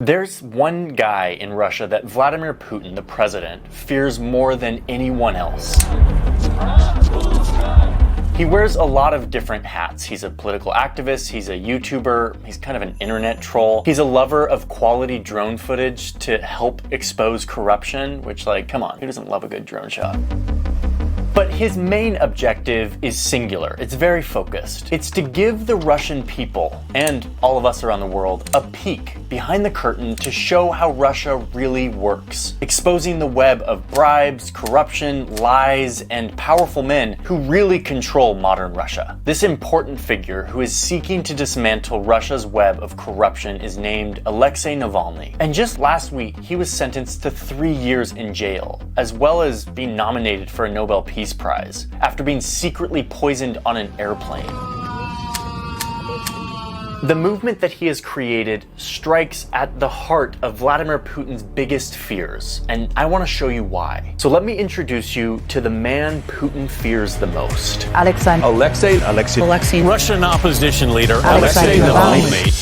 There's one guy in Russia that Vladimir Putin, the president, fears more than anyone else. He wears a lot of different hats. He's a political activist, he's a YouTuber, he's kind of an internet troll. He's a lover of quality drone footage to help expose corruption, which, like, come on, who doesn't love a good drone shot? But his main objective is singular. It's very focused. It's to give the Russian people, and all of us around the world, a peek behind the curtain to show how Russia really works, exposing the web of bribes, corruption, lies, and powerful men who really control modern Russia. This important figure who is seeking to dismantle Russia's web of corruption is named Alexei Navalny. And just last week, he was sentenced to 3 years in jail, as well as being nominated for a Nobel Peace Prize after being secretly poisoned on an airplane. The movement that he has created strikes at the heart of Vladimir Putin's biggest fears, and I want to show you why. So let me introduce you to the man Putin fears the most. Alexei. Russian opposition leader Alexei Navalny.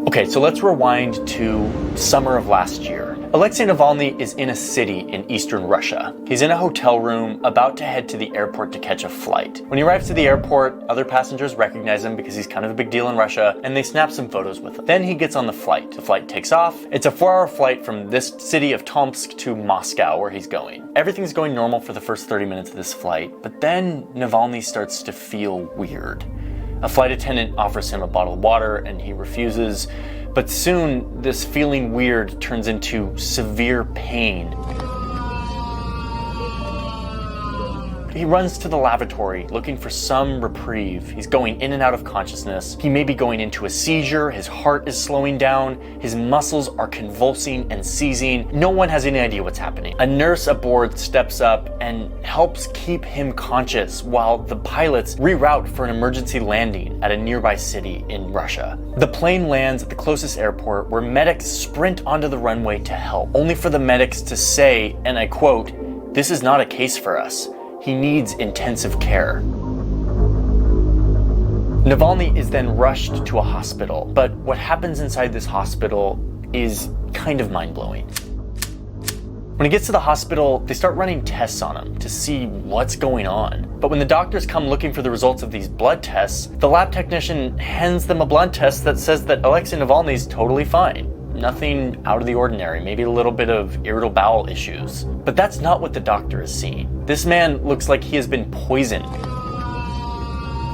Okay, so let's rewind to summer of last year. Alexei Navalny is in a city in eastern Russia. He's in a hotel room about to head to the airport to catch a flight. When he arrives to the airport, other passengers recognize him because he's kind of a big deal in Russia, and they snap some photos with him. Then he gets on the flight. The flight takes off. It's a 4-hour flight from this city of Tomsk to Moscow, where he's going. Everything's going normal for the first 30 minutes of this flight, but then Navalny starts to feel weird. A flight attendant offers him a bottle of water and he refuses, but soon this feeling weird turns into severe pain. He runs to the lavatory looking for some reprieve. He's going in and out of consciousness. He may be going into a seizure. His heart is slowing down. His muscles are convulsing and seizing. No one has any idea what's happening. A nurse aboard steps up and helps keep him conscious while the pilots reroute for an emergency landing at a nearby city in Russia. The plane lands at the closest airport where medics sprint onto the runway to help, only for the medics to say, and I quote, "This is not a case for us. He needs intensive care." Navalny is then rushed to a hospital, but what happens inside this hospital is kind of mind-blowing. When he gets to the hospital, they start running tests on him to see what's going on. But when the doctors come looking for the results of these blood tests, the lab technician hands them a blood test that says that Alexei Navalny's totally fine. Nothing out of the ordinary, maybe a little bit of irritable bowel issues. But that's not what the doctor is seeing. This man looks like he has been poisoned.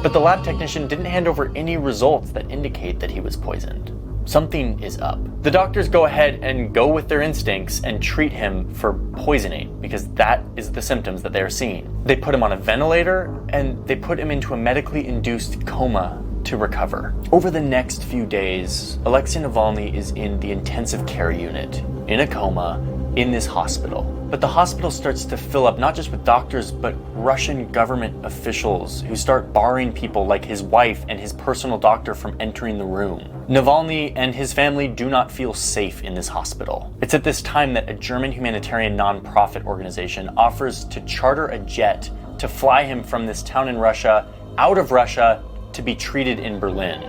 But the lab technician didn't hand over any results that indicate that he was poisoned. Something is up. The doctors go ahead and go with their instincts and treat him for poisoning because that is the symptoms that they are seeing. They put him on a ventilator and they put him into a medically induced coma to recover. Over the next few days, Alexei Navalny is in the intensive care unit, in a coma, in this hospital. But the hospital starts to fill up not just with doctors, but Russian government officials who start barring people like his wife and his personal doctor from entering the room. Navalny and his family do not feel safe in this hospital. It's at this time that a German humanitarian nonprofit organization offers to charter a jet to fly him from this town in Russia, out of Russia, to be treated in Berlin.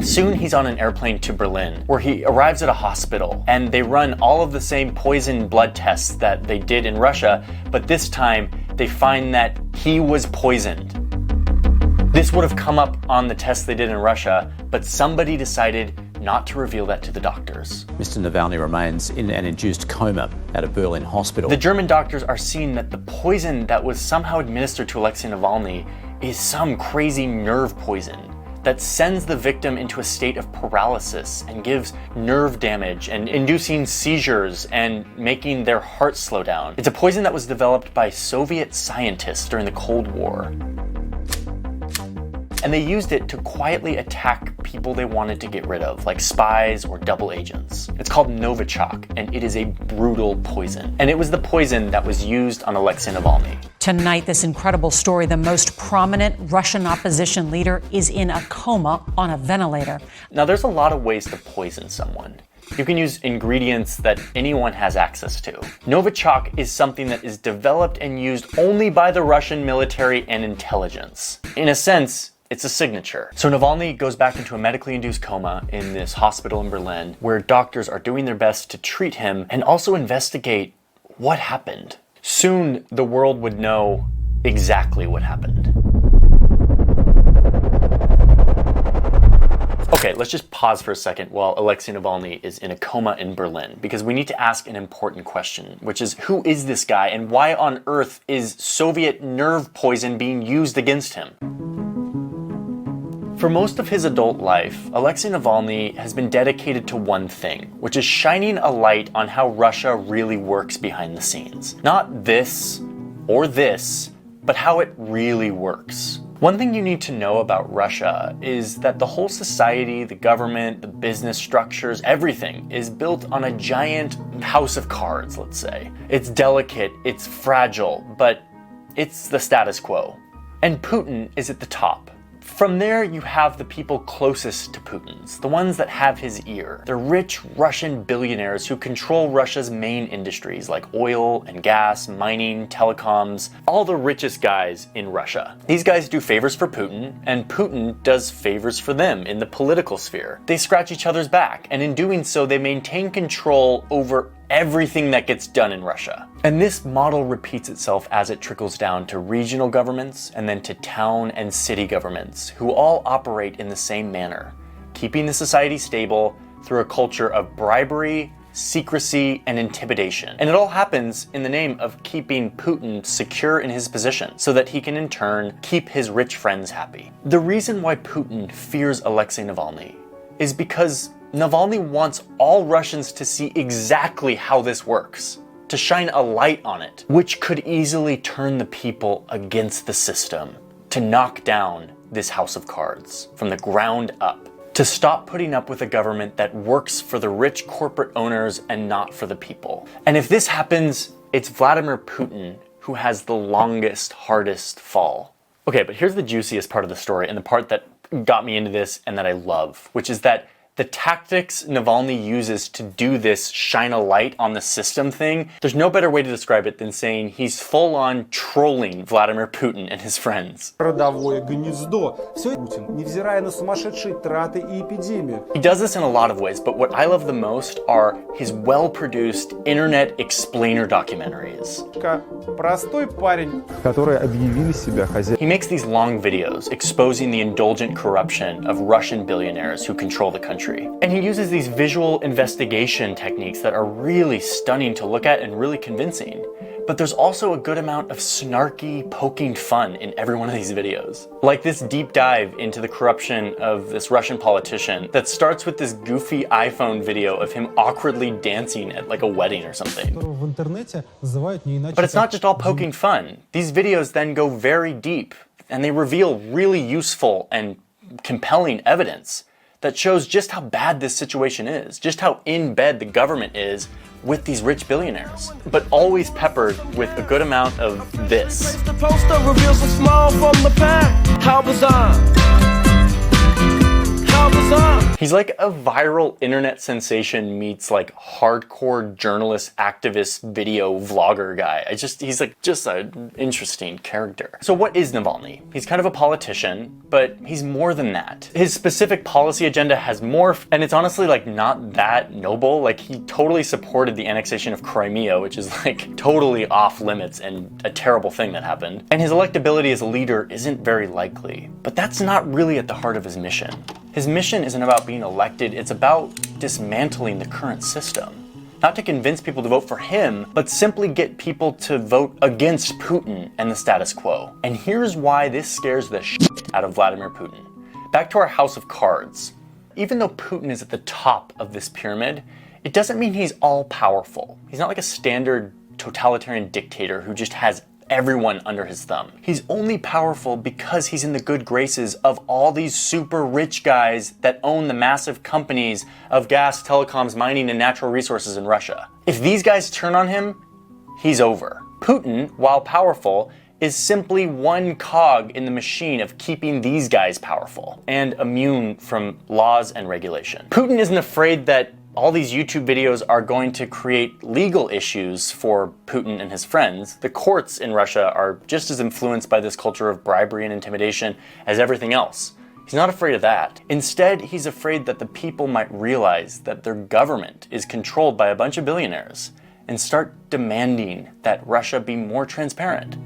Soon he's on an airplane to Berlin, where he arrives at a hospital, and they run all of the same poison blood tests that they did in Russia, but this time they find that he was poisoned. This would have come up on the tests they did in Russia, but somebody decided not to reveal that to the doctors. Mr. Navalny remains in an induced coma at a Berlin hospital. The German doctors are seeing that the poison that was somehow administered to Alexei Navalny is some crazy nerve poison that sends the victim into a state of paralysis and gives nerve damage and inducing seizures and making their heart slow down. It's a poison that was developed by Soviet scientists during the Cold War. and they used it to quietly attack people they wanted to get rid of, like spies or double agents. It's called Novichok, and it is a brutal poison. And it was the poison that was used on Alexei Navalny. Tonight, this incredible story, the most prominent Russian opposition leader is in a coma on a ventilator. Now, there's a lot of ways to poison someone. You can use ingredients that anyone has access to. Novichok is something that is developed and used only by the Russian military and intelligence. In a sense, it's a signature. So Navalny goes back into a medically induced coma in this hospital in Berlin, where doctors are doing their best to treat him and also investigate what happened. Soon, the world would know exactly what happened. Okay, let's just pause for a second while Alexei Navalny is in a coma in Berlin, because we need to ask an important question, which is, who is this guy and why on earth is Soviet nerve poison being used against him? For most of his adult life, Alexei Navalny has been dedicated to one thing, which is shining a light on how Russia really works behind the scenes. Not this or this, but how it really works. One thing you need to know about Russia is that the whole society, the government, the business structures, everything is built on a giant house of cards, let's say. It's delicate, it's fragile, but it's the status quo. And Putin is at the top. From there, you have the people closest to Putin's, the ones that have his ear. They're rich Russian billionaires who control Russia's main industries like oil and gas, mining, telecoms, all the richest guys in Russia. These guys do favors for Putin, and Putin does favors for them in the political sphere. They scratch each other's back, and in doing so, they maintain control over everything that gets done in Russia. And this model repeats itself as it trickles down to regional governments and then to town and city governments, who all operate in the same manner, keeping the society stable through a culture of bribery, secrecy, and intimidation. And it all happens in the name of keeping Putin secure in his position so that he can in turn keep his rich friends happy. The reason why Putin fears Alexei Navalny is because Navalny wants all Russians to see exactly how this works, to shine a light on it, which could easily turn the people against the system, to knock down this house of cards from the ground up, to stop putting up with a government that works for the rich corporate owners and not for the people. And if this happens, it's Vladimir Putin who has the longest, hardest fall. Okay, but here's the juiciest part of the story, and the part that got me into this and that I love, which is that the tactics Navalny uses to do this shine a light on the system thing, there's no better way to describe it than saying he's full-on trolling Vladimir Putin and his friends. He does this in a lot of ways, but what I love the most are his well-produced internet explainer documentaries. He makes these long videos exposing the indulgent corruption of Russian billionaires who control the country. And he uses these visual investigation techniques that are really stunning to look at and really convincing. But there's also a good amount of snarky, poking fun in every one of these videos. Like this deep dive into the corruption of this Russian politician that starts with this goofy iPhone video of him awkwardly dancing at like a wedding or something. But it's not just all poking fun. These videos then go very deep, and they reveal really useful and compelling evidence that shows just how bad this situation is, just how in bed the government is with these rich billionaires, but always peppered with a good amount of this. The poster reveals a smile from the pack. How bizarre. How bizarre. He's like a viral internet sensation meets like hardcore journalist, activist, video vlogger guy. He's like just an interesting character. So what is Navalny? He's kind of a politician, but he's more than that. His specific policy agenda has morphed, and it's honestly like not that noble. Like he totally supported the annexation of Crimea, which is like totally off limits and a terrible thing that happened. And his electability as a leader isn't very likely, but that's not really at the heart of his mission. His mission isn't about being elected, it's about dismantling the current system. Not to convince people to vote for him, but simply get people to vote against Putin and the status quo. And here's why this scares the shit out of Vladimir Putin. Back to our house of cards. Even though Putin is at the top of this pyramid, it doesn't mean he's all powerful. He's not like a standard totalitarian dictator who just has everyone under his thumb. He's only powerful because he's in the good graces of all these super rich guys that own the massive companies of gas, telecoms, mining, and natural resources in Russia. If these guys turn on him, he's over. Putin, while powerful, is simply one cog in the machine of keeping these guys powerful and immune from laws and regulation. Putin isn't afraid that all these YouTube videos are going to create legal issues for Putin and his friends. The courts in Russia are just as influenced by this culture of bribery and intimidation as everything else. He's not afraid of that. Instead, he's afraid that the people might realize that their government is controlled by a bunch of billionaires and start demanding that Russia be more transparent.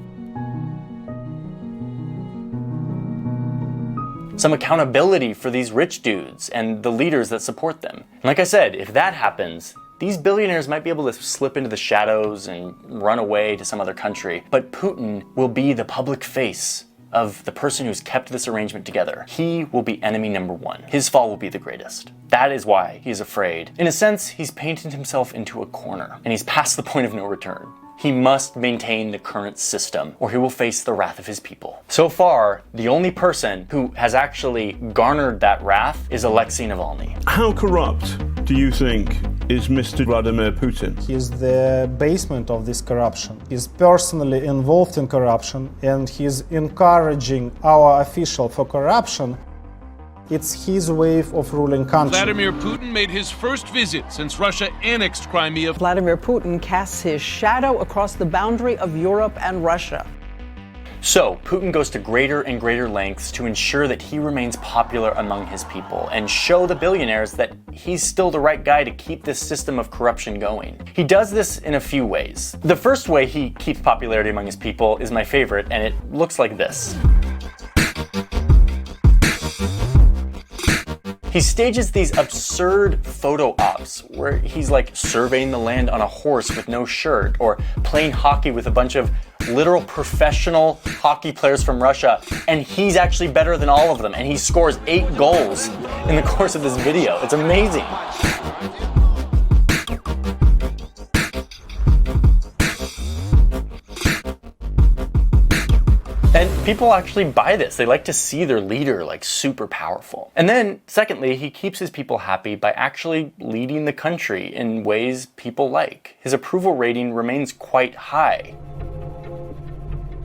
Some accountability for these rich dudes and the leaders that support them. And like I said, if that happens, these billionaires might be able to slip into the shadows and run away to some other country, but Putin will be the public face of the person who's kept this arrangement together. He will be enemy number one. His fall will be the greatest. That is why he's afraid. In a sense, he's painted himself into a corner, and he's past the point of no return. He must maintain the current system, or he will face the wrath of his people. So far, the only person who has actually garnered that wrath is Alexei Navalny. How corrupt do you think is Mr. Vladimir Putin? He's the basement of this corruption. He's personally involved in corruption, and he's encouraging our official for corruption. It's his way of ruling country. Vladimir Putin made his first visit since Russia annexed Crimea. Vladimir Putin casts his shadow across the boundary of Europe and Russia. So, Putin goes to greater and greater lengths to ensure that he remains popular among his people and show the billionaires that he's still the right guy to keep this system of corruption going. He does this in a few ways. The first way he keeps popularity among his people is my favorite, and it looks like this. He stages these absurd photo ops where he's like surveying the land on a horse with no shirt, or playing hockey with a bunch of literal professional hockey players from Russia, and he's actually better than all of them, and he scores 8 goals in the course of this video. It's amazing. And people actually buy this. They like to see their leader like super powerful. And then secondly, he keeps his people happy by actually leading the country in ways people like. His approval rating remains quite high.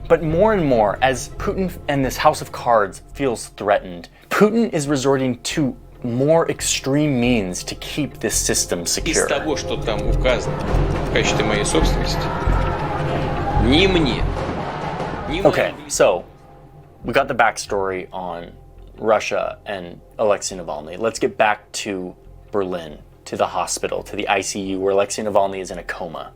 But more and more, as Putin and this house of cards feels threatened, Putin is resorting to more extreme means to keep this system secure. Из того, что там указано в качестве моей собственности, ни мне. Okay, so we got the backstory on Russia and Alexei Navalny. Let's get back to Berlin, to the hospital, to the ICU where Alexei Navalny is in a coma.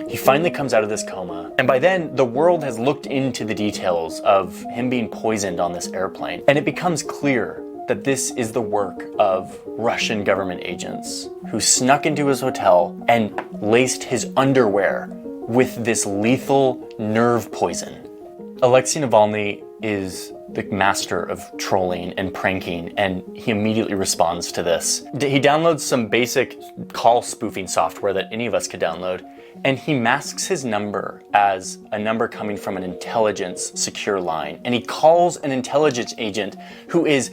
He finally comes out of this coma, and by then the world has looked into the details of him being poisoned on this airplane, and it becomes clear that this is the work of Russian government agents who snuck into his hotel and laced his underwear with this lethal nerve poison. Alexei Navalny is the master of trolling and pranking, and he immediately responds to this. He downloads some basic call spoofing software that any of us could download, and he masks his number as a number coming from an intelligence secure line. And he calls an intelligence agent who has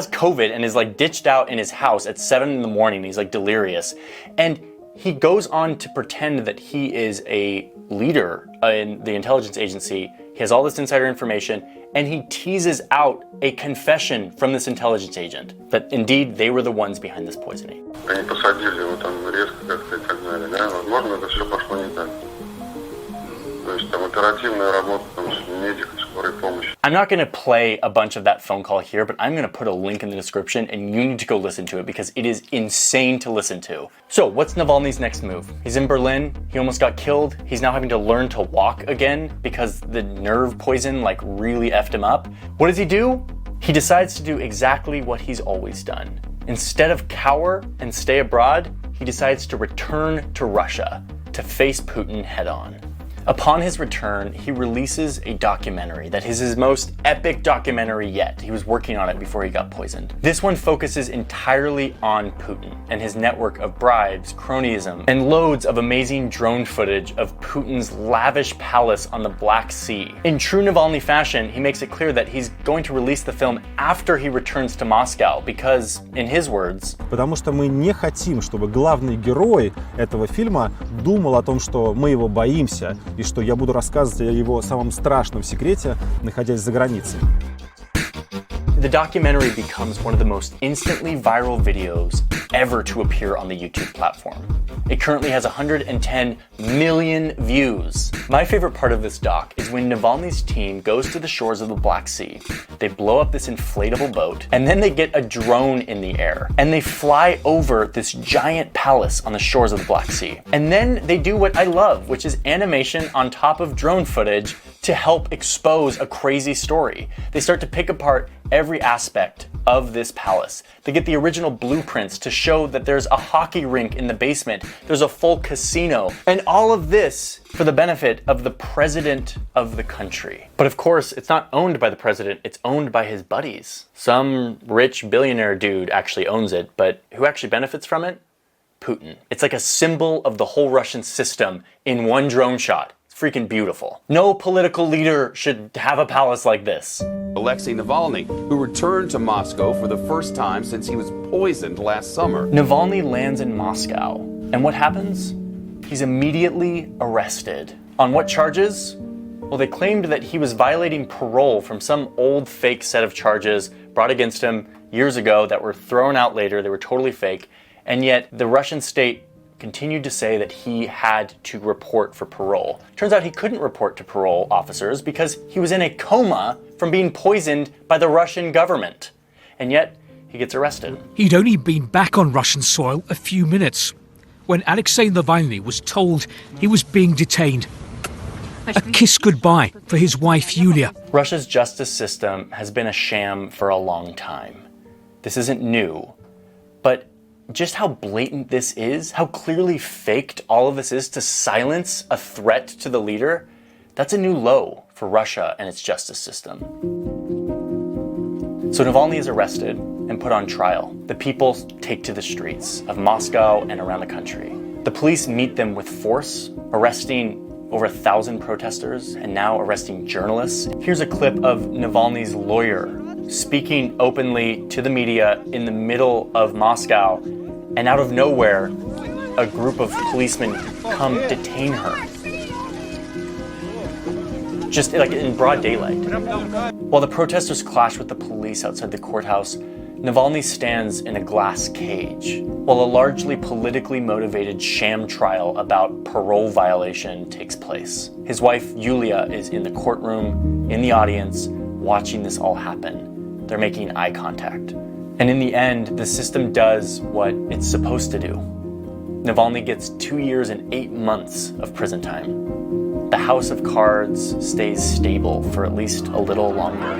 COVID and is like ditched out in his house at 7 in the morning. He's like delirious. And he goes on to pretend that he is a leader in the intelligence agency. He has all this insider information, and he teases out a confession from this intelligence agent that indeed they were the ones behind this poisoning. Они посадили его там резко как-то и так далее, да? Возможно, это все пошло не так. То есть там оперативная работа, там медиков, скорой помощи. I'm not going to play a bunch of that phone call here, but I'm going to put a link in the description, and you need to go listen to it because it is insane to listen to. So what's Navalny's next move? He's in Berlin. He almost got killed. He's now having to learn to walk again because the nerve poison like really effed him up. What does he do? He decides to do exactly what he's always done. Instead of cower and stay abroad, he decides to return to Russia to face Putin head on. Upon his return, he releases a documentary that is his most epic documentary yet. He was working on it before he got poisoned. This one focuses entirely on Putin and his network of bribes, cronyism, and loads of amazing drone footage of Putin's lavish palace on the Black Sea. In true Navalny fashion, he makes it clear that he's going to release the film after he returns to Moscow because, in his words, потому что мы не хотим, чтобы главный герой этого фильма думал о том, что мы его боимся, и что я буду рассказывать о его самом страшном секрете, находясь за границей. The documentary becomes one of the most instantly viral videos ever to appear on the YouTube platform. It currently has 110 million views. My favorite part of this doc is when Navalny's team goes to the shores of the Black Sea. They blow up this inflatable boat, and then they get a drone in the air, and they fly over this giant palace on the shores of the Black Sea. And then they do what I love, which is animation on top of drone footage to help expose a crazy story. They start to pick apart every aspect of this palace. They get the original blueprints to show that there's a hockey rink in the basement, there's a full casino, and all of this for the benefit of the president of the country. But of course, it's not owned by the president, it's owned by his buddies. Some rich billionaire dude actually owns it, but who actually benefits from it? Putin. It's like a symbol of the whole Russian system in one drone shot. Freaking beautiful. No political leader should have a palace like this. Alexei Navalny, who returned to Moscow for the first time since he was poisoned last summer. Navalny lands in Moscow, and what happens? He's immediately arrested. On what charges? Well, they claimed that he was violating parole from some old fake set of charges brought against him years ago that were thrown out later. They were totally fake, and yet the Russian state continued to say that he had to report for parole. Turns out he couldn't report to parole officers because he was in a coma from being poisoned by the Russian government. And yet, he gets arrested. He'd only been back on Russian soil a few minutes when Alexei Navalny was told he was being detained. A kiss goodbye for his wife Yulia. Russia's justice system has been a sham for a long time. This isn't new, but just how blatant this is, how clearly faked all of this is to silence a threat to the leader, that's a new low for Russia and its justice system. So Navalny is arrested and put on trial. The people take to the streets of Moscow and around the country. The police meet them with force, arresting over 1,000 protesters and now arresting journalists. Here's a clip of Navalny's lawyer speaking openly to the media in the middle of Moscow, and out of nowhere, a group of policemen come detain her. Just like in broad daylight. While the protesters clash with the police outside the courthouse, Navalny stands in a glass cage, while a largely politically motivated sham trial about parole violation takes place. His wife, Yulia, is in the courtroom, in the audience, watching this all happen. They're making eye contact. And in the end, the system does what it's supposed to do. Navalny gets 2 years and 8 months of prison time. The house of cards stays stable for at least a little longer.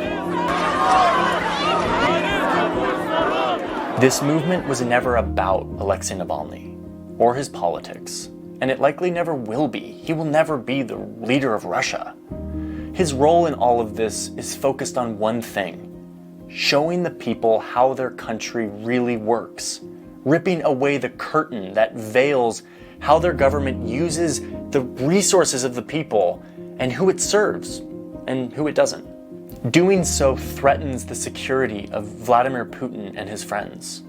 This movement was never about Alexei Navalny or his politics, and it likely never will be. He will never be the leader of Russia. His role in all of this is focused on one thing: showing the people how their country really works, ripping away the curtain that veils how their government uses the resources of the people and who it serves and who it doesn't. Doing so threatens the security of Vladimir Putin and his friends,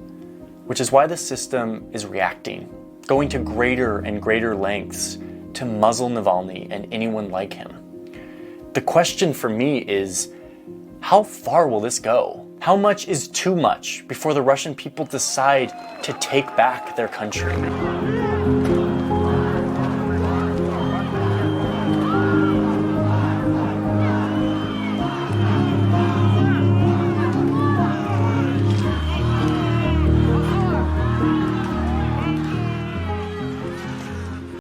which is why the system is reacting, going to greater and greater lengths to muzzle Navalny and anyone like him. The question for me is, how far will this go? How much is too much before the Russian people decide to take back their country?